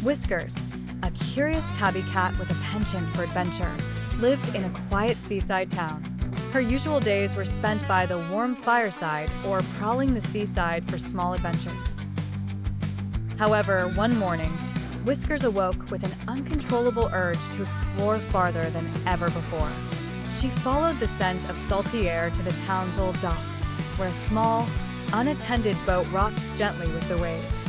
Whiskers, a curious tabby cat with a penchant for adventure, lived in a quiet seaside town. Her usual days were spent by the warm fireside or prowling the seaside for small adventures. However, one morning, Whiskers awoke with an uncontrollable urge to explore farther than ever before. She followed the scent of salty air to the town's old dock, where a small, unattended boat rocked gently with the waves.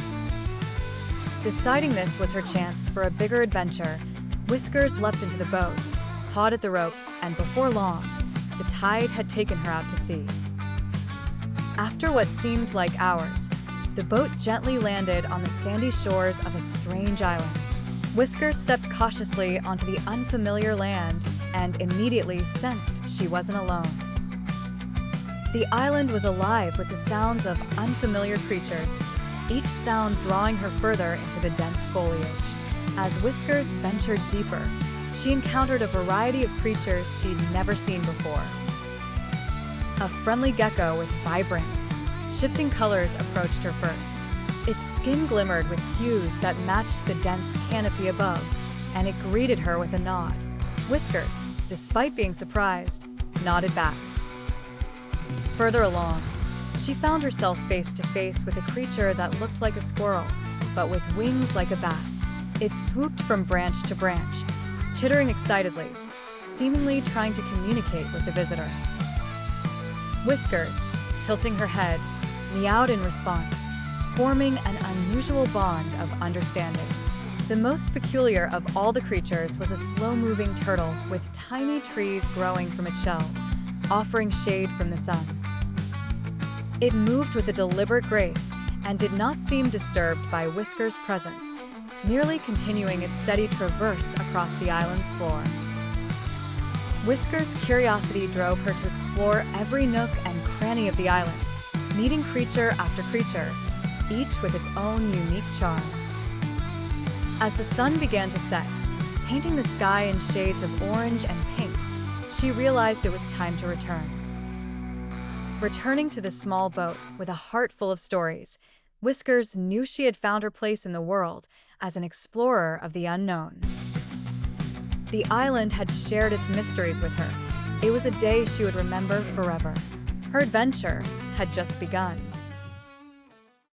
Deciding this was her chance for a bigger adventure, Whiskers leapt into the boat, pawed at the ropes, and before long, the tide had taken her out to sea. After what seemed like hours, the boat gently landed on the sandy shores of a strange island. Whiskers stepped cautiously onto the unfamiliar land and immediately sensed she wasn't alone. The island was alive with the sounds of unfamiliar creatures, each sound drawing her further into the dense foliage. As Whiskers ventured deeper, she encountered a variety of creatures she'd never seen before. A friendly gecko with vibrant, shifting colors approached her first. Its skin glimmered with hues that matched the dense canopy above, and it greeted her with a nod. Whiskers, despite being surprised, nodded back. Further along, she found herself face to face with a creature that looked like a squirrel, but with wings like a bat. It swooped from branch to branch, chittering excitedly, seemingly trying to communicate with the visitor. Whiskers, tilting her head, meowed in response, forming an unusual bond of understanding. The most peculiar of all the creatures was a slow-moving turtle with tiny trees growing from its shell, offering shade from the sun. It moved with a deliberate grace and did not seem disturbed by Whiskers' presence, merely continuing its steady traverse across the island's floor. Whiskers' curiosity drove her to explore every nook and cranny of the island, meeting creature after creature, each with its own unique charm. As the sun began to set, painting the sky in shades of orange and pink, she realized it was time to return. Returning to the small boat with a heart full of stories, Whiskers knew she had found her place in the world as an explorer of the unknown. The island had shared its mysteries with her. It was a day she would remember forever. Her adventure had just begun.